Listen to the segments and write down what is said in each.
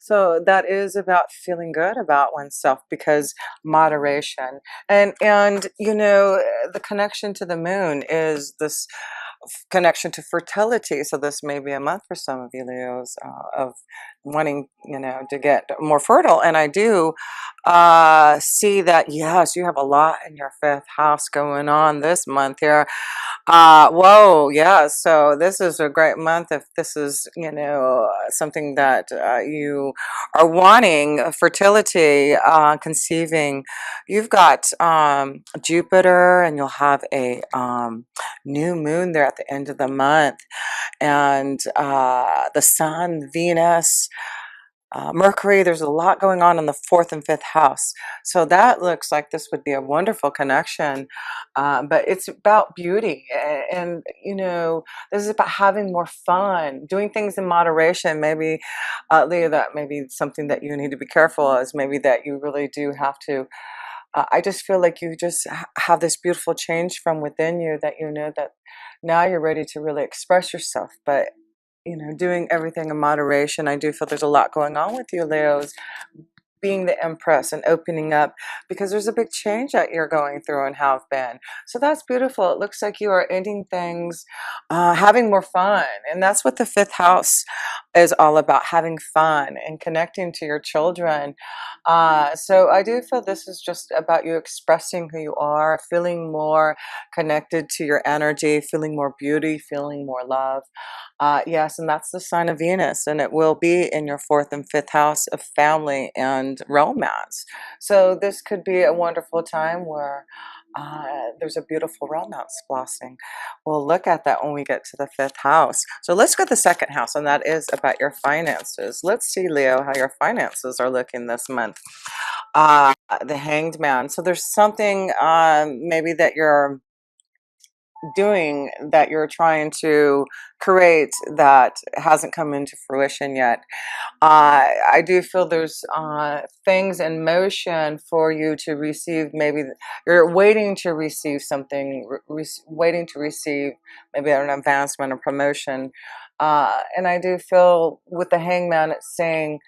So that is about feeling good about oneself, because moderation, and the connection to the moon is this connection to fertility. So this may be a month for some of you Leos, of wanting, to get more fertile. And I do see that, yes, you have a lot in your fifth house going on this month here. Whoa, yeah. So this is a great month if this is, something that you are wanting, fertility, conceiving. You've got Jupiter, and you'll have a new moon there at the end of the month, and the Sun, Venus. Mercury, there's a lot going on in the fourth and fifth house. So that looks like this would be a wonderful connection. But it's about beauty. And, this is about having more fun, doing things in moderation. Maybe, Leah, that may be something that you need to be careful is maybe that you really do have to. I just feel like you just have this beautiful change from within you, that that now you're ready to really express yourself. But doing everything in moderation. I do feel there's a lot going on with you, Leos, being the empress and opening up, because there's a big change that you're going through and have been. So that's beautiful. It looks like you are ending things, having more fun. And that's what the fifth house is all about, having fun and connecting to your children. So I do feel this is just about you expressing who you are, feeling more connected to your energy, feeling more beauty, feeling more love. Yes, and that's the sign of Venus, and it will be in your fourth and fifth house of family and romance. So this could be a wonderful time where there's a beautiful romance blossoming. We'll look at that when we get to the fifth house. So let's go to the second house, and that is about your finances. Let's see, Leo, how your finances are looking this month. Uh, the Hanged Man. So there's something maybe that you're doing, that you're trying to create, that hasn't come into fruition yet. I do feel there's things in motion for you to receive. Maybe you're waiting to receive something, waiting to receive maybe an advancement or promotion. And I do feel with the Hangman, it's saying,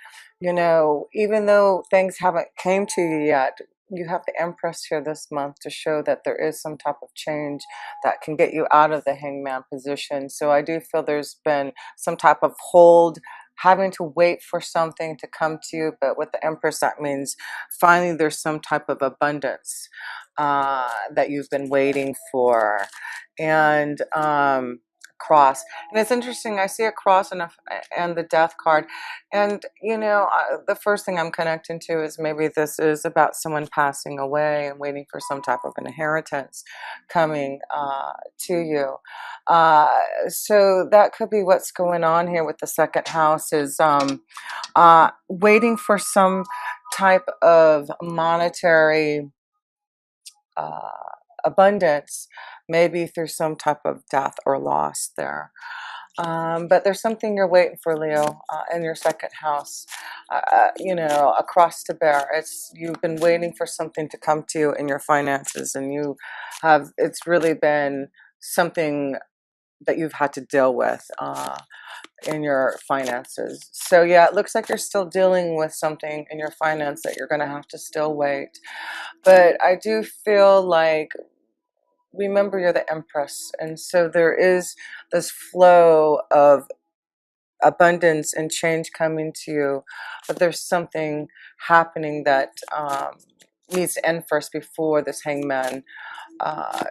even though things haven't came to you yet, you have the Empress here this month to show that there is some type of change that can get you out of the Hangman position. So I do feel there's been some type of hold, having to wait for something to come to you. But with the Empress, that means finally there's some type of abundance that you've been waiting for. And cross. And it's interesting, I see a cross and the death card. And the first thing I'm connecting to is maybe this is about someone passing away and waiting for some type of inheritance coming to you. So that could be what's going on here with the second house, is waiting for some type of monetary uh, abundance, maybe through some type of death or loss there. But there's something you're waiting for, Leo, in your second house. A cross to bear. You've been waiting for something to come to you in your finances, and it's really been something that you've had to deal with in your finances. So yeah, it looks like you're still dealing with something in your finance that you're going to have to still wait. But I do feel like, remember, you're the Empress, and so there is this flow of abundance and change coming to you, but there's something happening that needs to end first before this Hangman uh,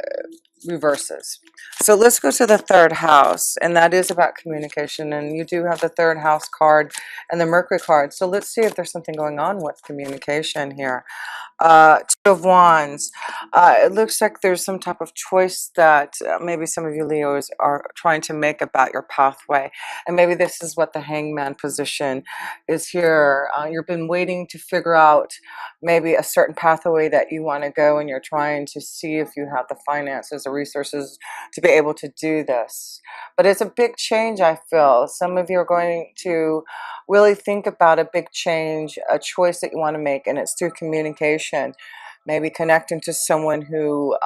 reverses. So let's go to the third house, and that is about communication. And you do have the third house card and the Mercury card. So let's see if there's something going on with communication here. Two of Wands. It looks like there's some type of choice that maybe some of you Leos are trying to make about your pathway. And maybe this is what the Hangman position is here. You've been waiting to figure out maybe a certain pathway that you want to go, and you're trying to see if you have the finances or resources to be able to do this. But it's a big change, I feel. Some of you are going to really think about a big change, a choice that you want to make, and it's through communication. Maybe connecting to someone who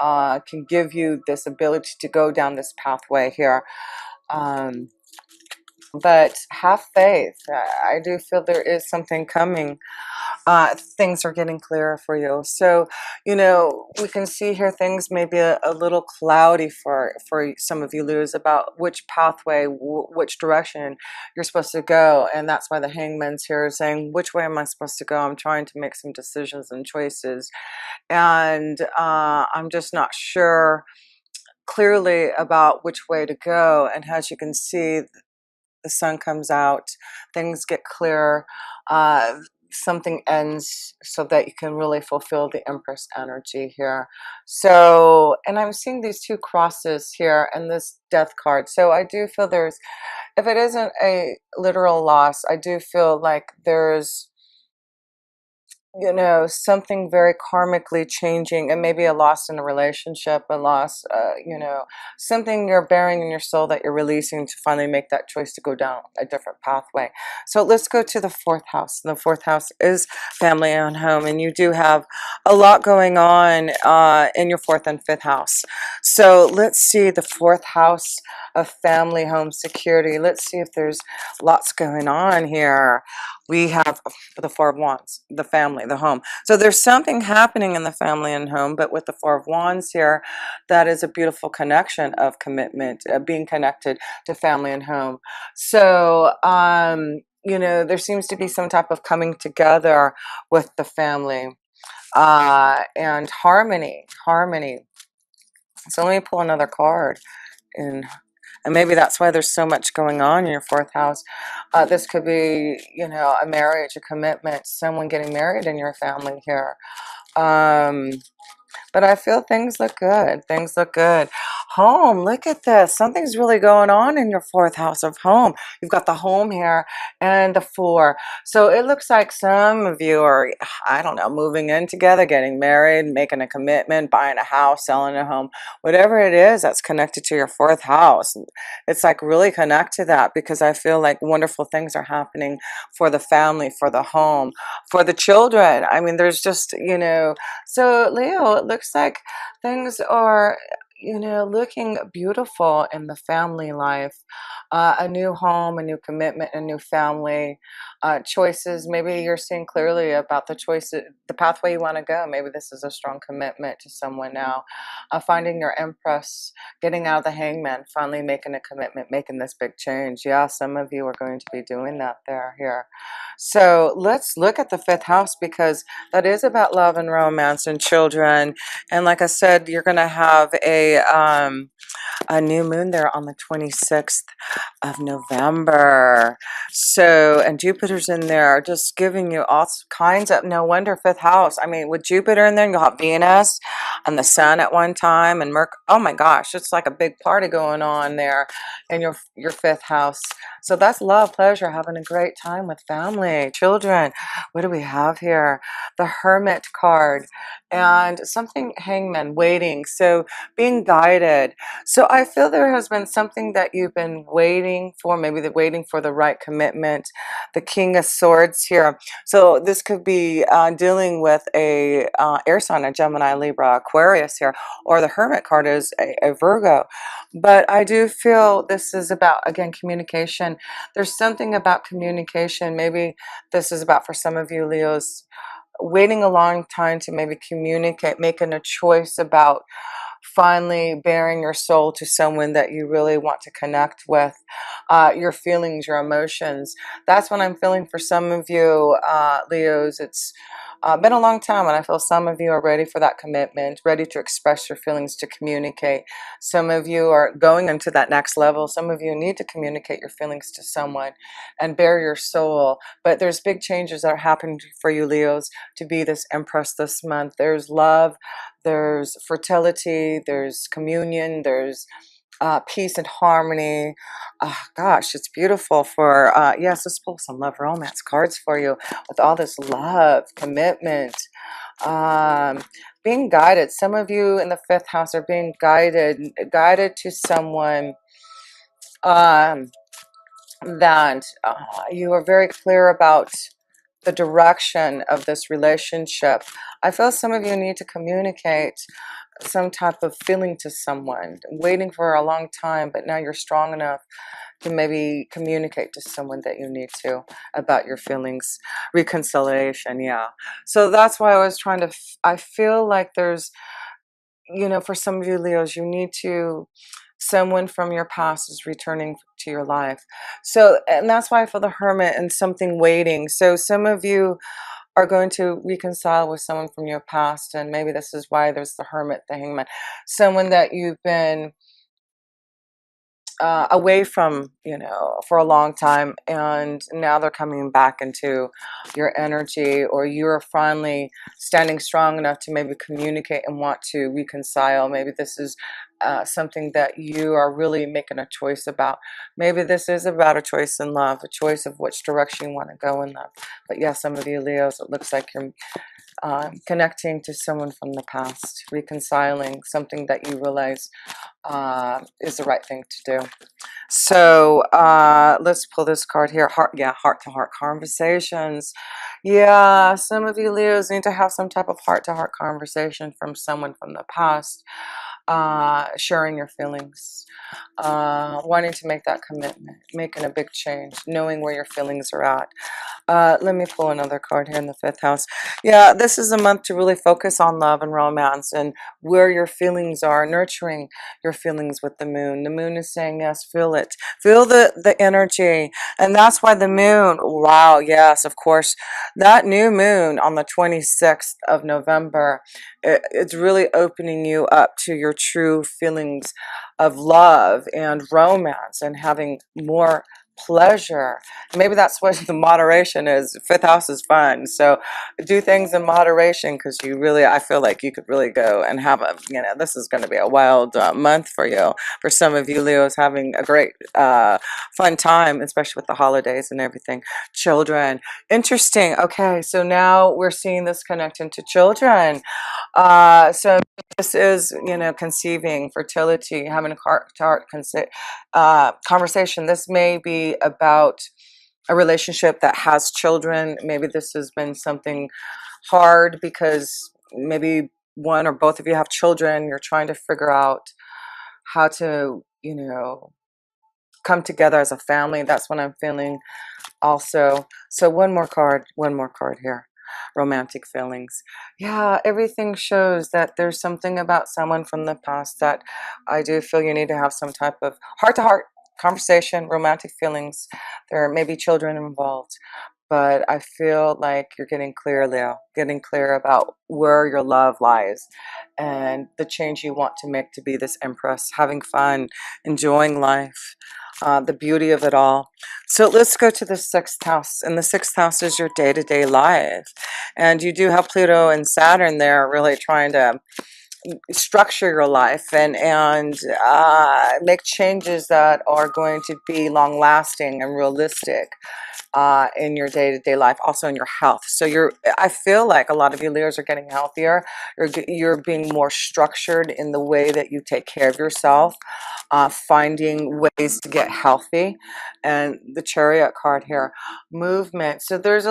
can give you this ability to go down this pathway here. Um, but have faith. I do feel there is something coming. Things are getting clearer for you. So, we can see here things may be a little cloudy for some of you, Luz, about which pathway, which direction you're supposed to go. And that's why the hangman's here saying, which way am I supposed to go? I'm trying to make some decisions and choices. And I'm just not sure clearly about which way to go. And as you can see, the sun comes out, things get clearer, something ends so that you can really fulfill the Empress energy here. So, and I'm seeing these two crosses here and this death card. So I do feel there's, if it isn't a literal loss, I do feel like there's, something very karmically changing, and maybe a loss in a relationship, a loss, something you're bearing in your soul that you're releasing to finally make that choice to go down a different pathway. So let's go to the fourth house. The fourth house is family and home, and you do have a lot going on in your fourth and fifth house. So let's see the fourth house of family, home, security. Let's see if there's lots going on here. We have the Four of Wands, the family, the home. So there's something happening in the family and home, but with the Four of Wands here, that is a beautiful connection of commitment, being connected to family and home. So, there seems to be some type of coming together with the family and harmony, harmony. So let me pull another card. And maybe that's why there's so much going on in your fourth house. This could be, a marriage, a commitment, someone getting married in your family here. But I feel things look good. Things look good. Home, look at this. Something's really going on in your fourth house of home. You've got the home here and the four. So it looks like some of you are, I don't know, moving in together, getting married, making a commitment, buying a house, selling a home, whatever it is that's connected to your fourth house. It's like really connect to that, because I feel like wonderful things are happening for the family, for the home, for the children. I mean, there's just, so Leo, it looks like things are, looking beautiful in the family life. A new home, a new commitment, a new family, choices. Maybe you're seeing clearly about the choices, the pathway you want to go. Maybe this is a strong commitment to someone now. Finding your Empress, getting out of the hangman, finally making a commitment, making this big change. Yeah, some of you are going to be doing that here. So let's look at the fifth house, because that is about love and romance and children. And like I said, you're going to have a new moon there on the 26th of November. So, and Jupiter's in there, just giving you all kinds of, no wonder fifth house. I mean, with Jupiter in there, you'll have Venus and the sun at one time, and Mercury. Oh my gosh, it's like a big party going on there in your fifth house. So that's love, pleasure, having a great time with family, children. What do we have here? The Hermit card and something hangman, waiting. So being guided. So I feel there has been something that you've been waiting for, maybe they're waiting for the right commitment. The King of Swords here. So this could be dealing with a air sign, a Gemini, Libra, Aquarius here, or the Hermit card is a Virgo. But I do feel this is about, again, communication. There's something about communication. Maybe this is about, for some of you Leos, waiting a long time to maybe communicate, making a choice about finally bearing your soul to someone that you really want to connect with, your feelings, your emotions. That's what I'm feeling for some of you, Leos. It's been a long time, and I feel some of you are ready for that commitment, ready to express your feelings, to communicate. Some of you are going into that next level. Some of you need to communicate your feelings to someone and bare your soul. But there's big changes that are happening for you, Leos, to be this Empress this month. There's love, there's fertility, there's communion, there's peace and harmony. Gosh, it's beautiful for, yes, let's pull some love romance cards for you with all this love, commitment, being guided. Some of you in the fifth house are being guided to someone um, that you are very clear about the direction of this relationship. I feel some of you need to communicate some type of feeling to someone, waiting for a long time, but now you're strong enough to maybe communicate to someone that you need to about your feelings. Reconciliation, yeah. So that's why I was trying to, I feel like there's, for some of you Leos, you need to, someone from your past is returning to your life. So, and that's why I feel the Hermit and something waiting. So some of you are going to reconcile with someone from your past, and maybe this is why there's the Hermit, the Hangman, someone that you've been away from, for a long time, and now they're coming back into your energy, or you're finally standing strong enough to maybe communicate and want to reconcile. Maybe this is something that you are really making a choice about. Maybe this is about a choice in love, a choice of which direction you want to go in love. But yeah, some of you Leos, it looks like you're connecting to someone from the past, reconciling something that you realize is the right thing to do. So let's pull this card here. Heart to heart conversations. Yeah, some of you Leos need to have some type of heart to heart conversation from someone from the past, sharing your feelings, wanting to make that commitment, making a big change, knowing where your feelings are at. Let me pull another card here in the fifth house. Yeah, this is a month to really focus on love and romance and where your feelings are, nurturing your feelings with the moon. The moon is saying, yes, feel it. Feel the energy. And that's why the moon, wow, yes, of course, that new moon on the 26th of November, it's really opening you up to your true feelings of love and romance and having more pleasure. Maybe that's what the moderation is. Fifth house is fun, so do things in moderation, because you really, I feel like you could really go and have a, this is going to be a wild month for you. For some of you Leos, having a great fun time, especially with the holidays and everything. Children, interesting. Okay, so now we're seeing this connection to children. So this is, conceiving, fertility, having a heart-to-heart conversation. This may be about a relationship that has children. Maybe this has been something hard because maybe one or both of you have children. You're trying to figure out how to, come together as a family. That's what I'm feeling also. So one more card here. Romantic feelings. Yeah, everything shows that there's something about someone from the past that I do feel you need to have some type of heart-to-heart conversation, romantic feelings. There may be children involved, but I feel like you're getting clear, Leo, getting clear about where your love lies and the change you want to make to be this empress, having fun, enjoying life, the beauty of it all. So let's go to the sixth house, and the sixth house is your day-to-day life, and you do have Pluto and Saturn there really trying to structure your life and make changes that are going to be long lasting and realistic in your day-to-day life, also in your health. So I feel like a lot of you Leos are getting healthier. You're being more structured in the way that you take care of yourself, finding ways to get healthy. And the Chariot card here, movement. So there's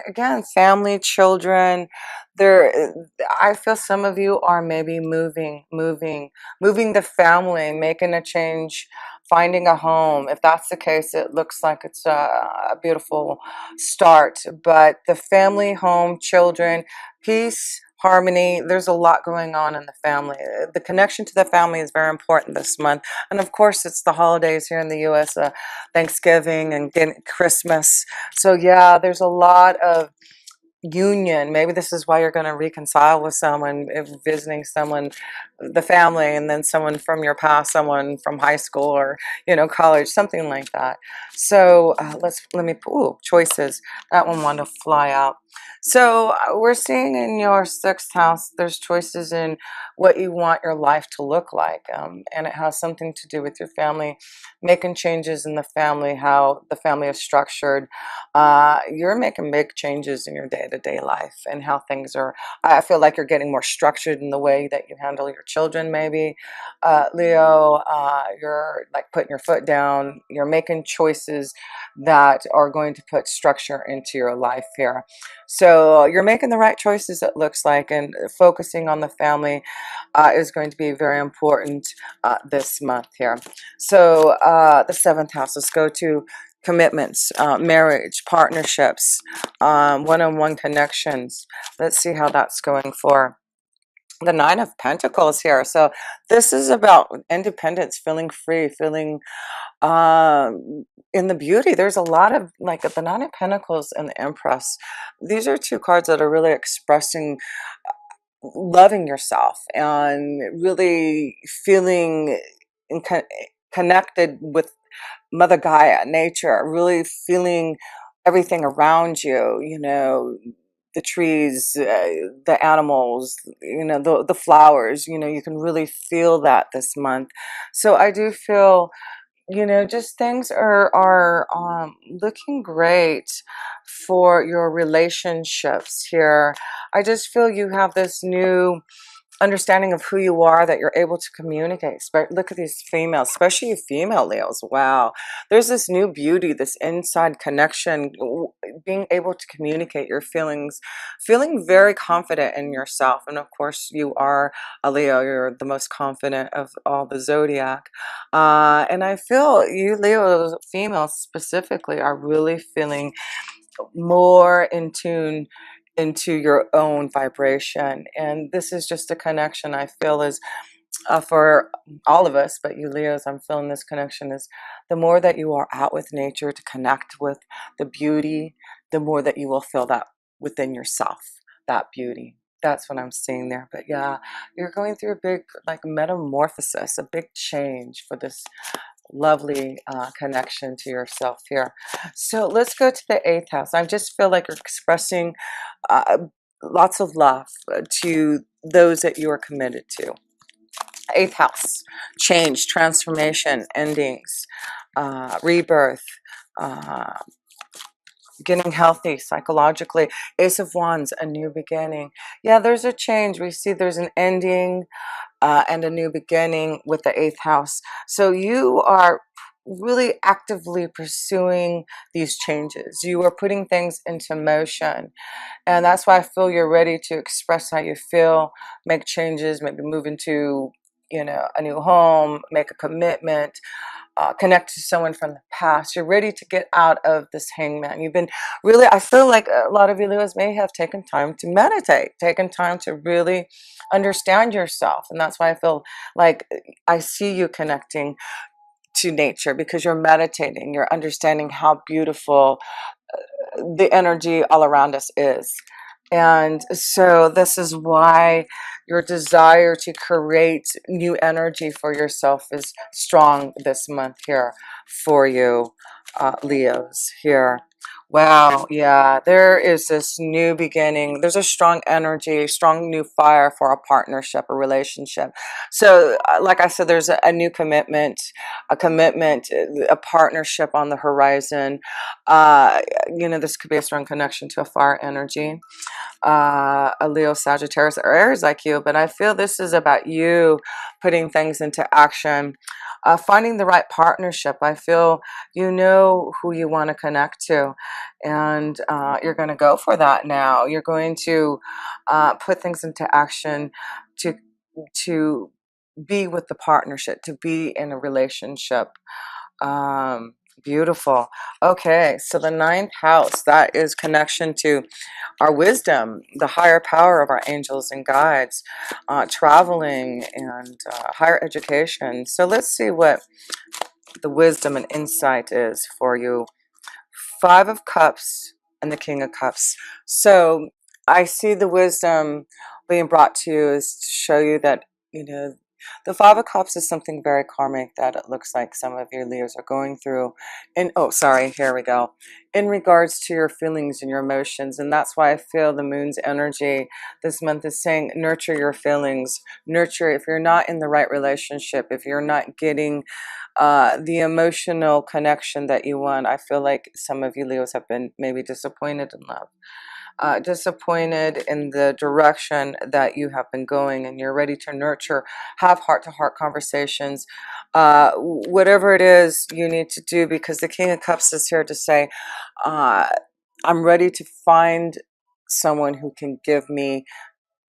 again, family, children. There, I feel some of you are maybe moving the family, making a change, finding a home. If that's the case, it looks like it's a beautiful start. But the family, home, children, peace, harmony, there's a lot going on in the family. The connection to the family is very important this month. And of course, it's the holidays here in the US, Thanksgiving and Christmas. So yeah, there's a lot of union. Maybe this is why you're going to reconcile with someone, if visiting someone, the family, and then someone from your past, someone from high school or college, something like that. So let me, ooh, choices. That one wanted to fly out. So we're seeing in your sixth house, there's choices in what you want your life to look like, and it has something to do with your family, making changes in the family, how the family is structured. You're making big changes in your day-to-day life and how things are. I feel like you're getting more structured in the way that you handle your children, maybe. Leo, you're like putting your foot down. You're making choices that are going to put structure into your life here. So you're making the right choices, it looks like, and focusing on the family is going to be very important this month here. So the seventh house, let's go to commitments, marriage, partnerships, one-on-one connections. Let's see how that's going for the Nine of Pentacles here. So this is about independence, feeling free, feeling in the beauty. There's a lot of like the Nine of Pentacles and the Empress. These are two cards that are really expressing loving yourself and really feeling in connected with Mother Gaia, nature, really feeling everything around you, you know, the trees, the animals, you know, the flowers, you know, you can really feel that this month. So I do feel, you know, just things are looking great for your relationships here. I just feel you have this new understanding of who you are, that you're able to communicate. Look at these females, especially you female Leos. Wow, there's this new beauty, this inside connection, being able to communicate your feelings, feeling very confident in yourself. And of course you are a Leo, you're the most confident of all the zodiac. And I feel you Leo females specifically are really feeling more in tune into your own vibration. And this is just a connection I feel is for all of us, but you Leos, I'm feeling this connection is the more that you are out with nature to connect with the beauty, the more that you will feel that within yourself, that beauty. That's what I'm seeing there. But yeah, you're going through a big like metamorphosis, a big change for this lovely connection to yourself here. So let's go to the eighth house. I just feel like you're expressing uh, lots of love to those that you are committed to. Eighth house, change, transformation, endings, rebirth, uh, getting healthy psychologically. Ace of Wands, a new beginning. Yeah, there's a change. We see there's an ending and a new beginning with the eighth house. So you are really actively pursuing these changes. You are putting things into motion. And that's why I feel you're ready to express how you feel, make changes, maybe move into, you know, a new home, make a commitment, connect to someone from the past. You're ready to get out of this hangman. You've been really, I feel like a lot of you Leos may have taken time to meditate, taken time to really understand yourself. And that's why I feel like I see you connecting to nature because you're meditating, you're understanding how beautiful the energy all around us is. And so this is why your desire to create new energy for yourself is strong this month here for you, Leos here. Wow, yeah, there is this new beginning. There's a strong energy, strong new fire for a partnership, a relationship. So, like I said, there's a new commitment, a partnership on the horizon. Uh, you know, this could be a strong connection to a fire energy, a Leo, Sagittarius, or Aries like you, but I feel this is about you putting things into action, finding the right partnership. I feel you know who you want to connect to, and you're going to go for that now. You're going to put things into action to to be with the partnership, to be in a relationship. Beautiful. Okay, so the ninth house, that is connection to our wisdom, the higher power of our angels and guides, traveling and higher education. So let's see what the wisdom and insight is for you. Five of Cups and the King of Cups. So I see the wisdom being brought to you is to show you that, you know, the Five of Cups is something very karmic that it looks like some of your Leos are going through. And oh, sorry, here we go. In regards to your feelings and your emotions. And that's why I feel the moon's energy this month is saying nurture your feelings. Nurture if you're not in the right relationship, if you're not getting the emotional connection that you want. I feel like some of you Leos have been maybe disappointed in love, disappointed in the direction that you have been going, and you're ready to nurture, have heart-to-heart conversations, whatever it is you need to do, because the King of Cups is here to say, uh, I'm ready to find someone who can give me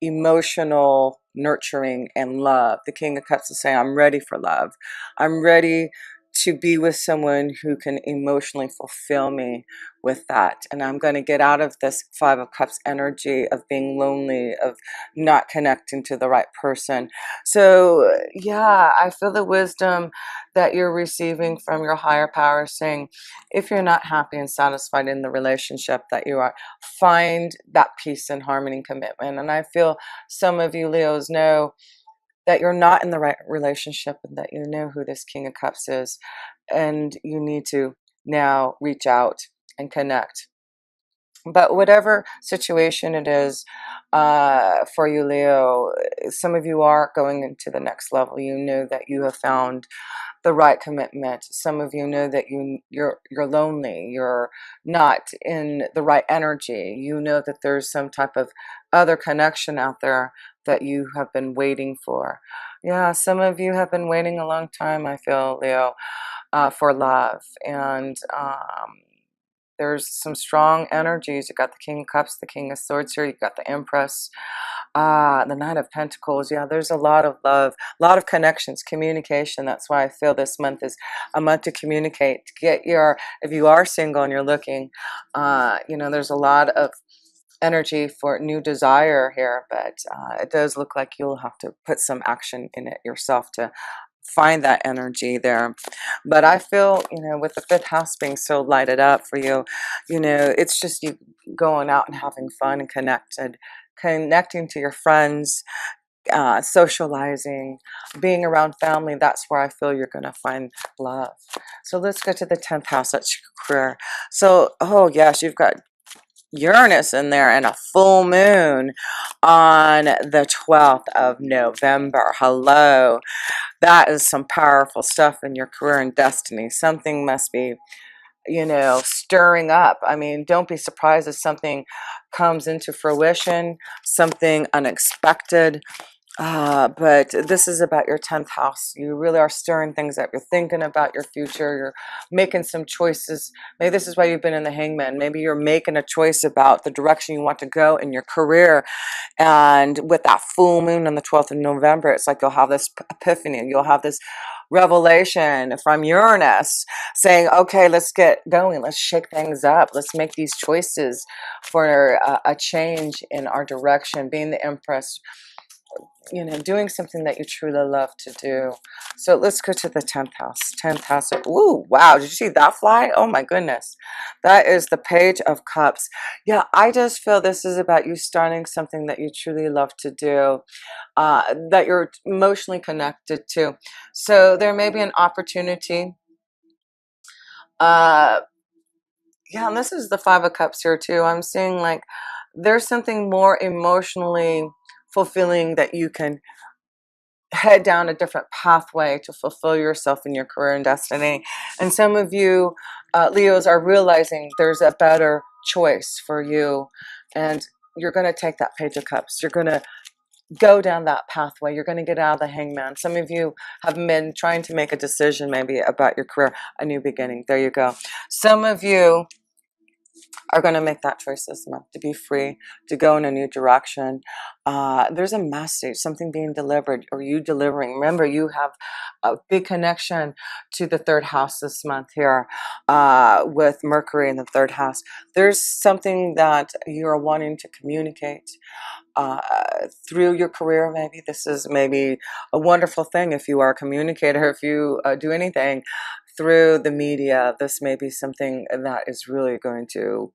emotional nurturing and love. The King of Cups is saying, I'm ready for love. I'm ready to be with someone who can emotionally fulfill me with that. And I'm going to get out of this Five of Cups energy of being lonely, of not connecting to the right person. So, yeah, I feel the wisdom that you're receiving from your higher power saying, if you're not happy and satisfied in the relationship that you are, find that peace and harmony and commitment. And I feel some of you Leos know that you're not in the right relationship, and that you know who this King of Cups is, and you need to now reach out and connect. But whatever situation it is, for you Leo, some of you are going into the next level. You know that you have found the right commitment. Some of you know that you're lonely, you're not in the right energy. You know that there's some type of other connection out there that you have been waiting for. Yeah, some of you have been waiting a long time, I feel, Leo, for love. And there's some strong energies. You got the King of Cups, the King of Swords here. You got the Empress, the Knight of Pentacles. Yeah, there's a lot of love, a lot of connections, communication. That's why I feel this month is a month to communicate, to get your, if you are single and you're looking, there's a lot of energy for new desire here, but it does look like you'll have to put some action in it yourself to find that energy there. But I feel, with the fifth house being so lighted up for you, it's just you going out and having fun and connecting to your friends, socializing, being around family. That's where I feel you're going to find love. So let's go to the 10th house. That's your career. So, oh yes, you've got Uranus in there and a full moon on the 12th of November. Hello. That is some powerful stuff in your career and destiny. Something must be, stirring up. I mean, don't be surprised if something comes into fruition, something unexpected. But this is about your 10th house. You really are stirring things up. You're thinking about your future. You're making some choices. Maybe this is why you've been in the Hangman. Maybe you're making a choice about the direction you want to go in your career. And with that full moon on the 12th of November, it's like you'll have this epiphany. You'll have this revelation from Uranus saying, okay, let's get going. Let's shake things up. Let's make these choices for a change in our direction. Being the Empress, doing something that you truly love to do. So let's go to the 10th house. 10th house. Ooh, wow. Did you see that fly? Oh my goodness. That is the Page of Cups. Yeah, I just feel this is about you starting something that you truly love to do, that you're emotionally connected to. So there may be an opportunity. Yeah, and this is the Five of Cups here too. I'm seeing like there's something more emotionally fulfilling that you can head down a different pathway to fulfill yourself in your career and destiny. And some of you Leos are realizing there's a better choice for you, and you're going to take that Page of Cups. You're going to go down that pathway. You're going to get out of the Hangman. Some of you have been trying to make a decision maybe about your career, a new beginning. There you go. Some of you are going to make that choice this month to be free, to go in a new direction. There's a message, something being delivered, or you delivering. Remember, you have a big connection to the third house this month here, with Mercury in the third house. There's something that you're wanting to communicate uh, through your career. Maybe this is maybe a wonderful thing if you are a communicator, if you do anything through the media. This may be something that is really going to